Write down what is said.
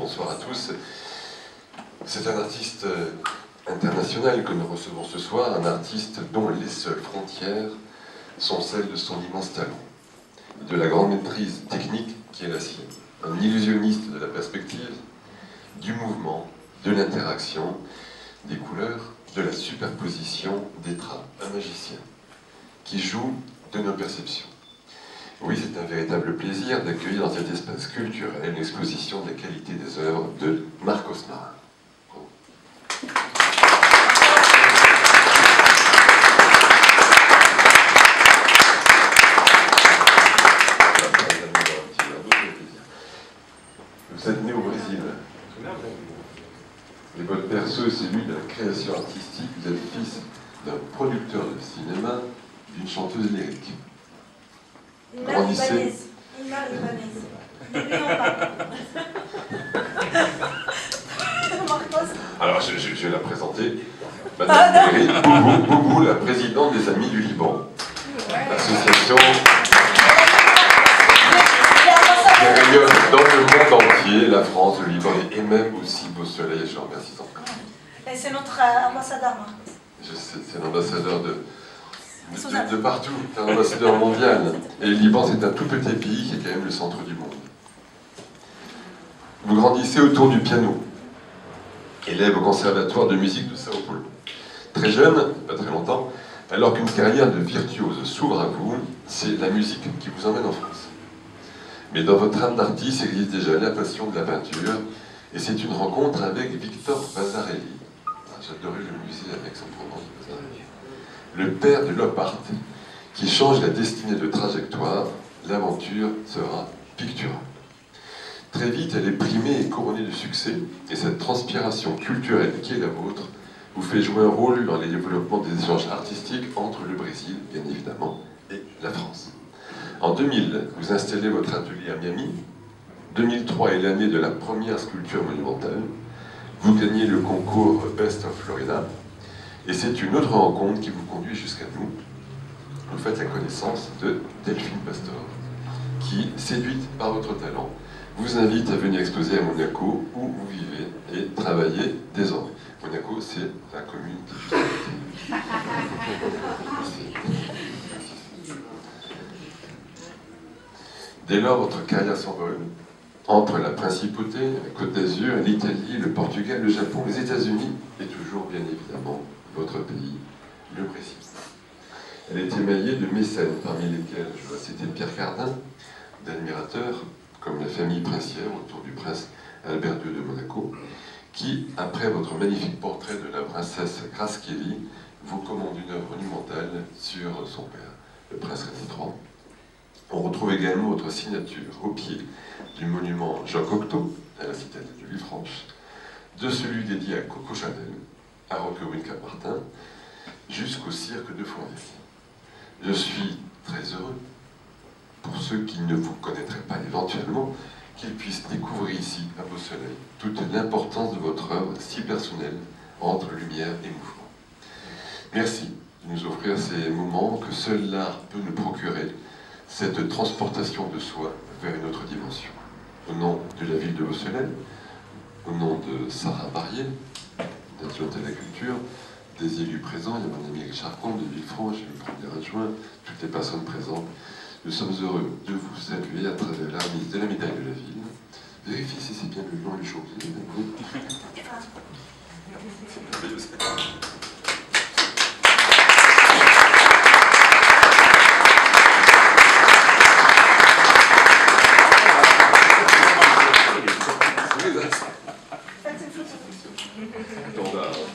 bonsoir à tous. C'est un artiste international que nous recevons ce soir, un artiste dont les seules frontières sont celles de son immense talent, de la grande maîtrise technique qui est la sienne. Un illusionniste de la perspective, du mouvement, de l'interaction, des couleurs, de la superposition des traits. Un magicien qui joue de nos perceptions. Oui, c'est un véritable plaisir d'accueillir dans cet espace culturel l'exposition de la qualité des œuvres de Marcos Marin. Vous êtes né au Brésil. Et votre berceau est celui de la création artistique. Vous êtes fils d'un producteur de cinéma, d'une chanteuse lyrique. Grandissez. Une mère libanaise. N'oublions pas. Alors, je vais la présenter. Madame Mary Boubou, la présidente des Amis du Liban. L'association qui rayonne dans le monde entier, la France, le Liban et même aussi Beau Soleil. Je vous remercie encore. Et c'est notre ambassadeur, Marcos. Je sais, c'est l'ambassadeur de partout, c'est un ambassadeur mondial. Et le Liban, c'est un tout petit pays qui est quand même le centre du monde. Vous grandissez autour du piano, élève au Conservatoire de musique de Sao Paulo. Très jeune, pas très longtemps, alors qu'une carrière de virtuose s'ouvre à vous, c'est la musique qui vous emmène en France. Mais dans votre âme d'artiste existe déjà la passion de la peinture, et c'est une rencontre avec Victor Vasarely. J'adorais le musée avec son Provence de Vasarely. Le père de l'op-art, qui change la destinée de trajectoire, l'aventure sera picturale. Très vite, elle est primée et couronnée de succès, et cette transpiration culturelle qui est la vôtre vous fait jouer un rôle dans le développement des échanges artistiques entre le Brésil, bien évidemment, et la France. En 2000, vous installez votre atelier à Miami. 2003 est l'année de la première sculpture monumentale. Vous gagnez le concours Best of Florida. Et c'est une autre rencontre qui vous conduit jusqu'à nous. Vous faites la connaissance de Delphine Pastor, qui, séduite par votre talent, vous invite à venir exposer à Monaco, où vous vivez et travaillez désormais. Monaco, c'est la commune qui est juste à côté. Dès lors, votre carrière s'envole entre la Principauté, la Côte d'Azur, l'Italie, le Portugal, le Japon, les États-Unis et toujours, bien évidemment, votre pays, le Brésil. Elle est émaillée de mécènes, parmi lesquels je dois citer Pierre Cardin, d'admirateurs, comme la famille princière autour du prince Albert II de Monaco, qui, après votre magnifique portrait de la princesse Grace Kelly, vous commande une œuvre monumentale sur son père, le prince René III. On retrouve également votre signature au pied du monument Jean Cocteau, à la citadelle de Villefranche, de celui dédié à Coco Chanel, à Roquebrune-Cap-Martin, jusqu'au cirque de Fournier. Je suis très heureux, pour ceux qui ne vous connaîtraient pas éventuellement, qu'ils puissent découvrir ici, à Beau Soleil, toute l'importance de votre œuvre si personnelle entre lumière et mouvement. Merci de nous offrir ces moments que seul l'art peut nous procurer, cette transportation de soi vers une autre dimension. Au nom de la ville de Beau Soleil, au nom de Sarah Barrier, d'Adjointe à la Culture, des élus présents, il y a mon ami Richard Comte de Villefranche, le premier adjoint, toutes les personnes présentes, nous sommes heureux de vous saluer à travers la remise de la médaille de la ville. Vérifiez si c'est bien le long et le chaud.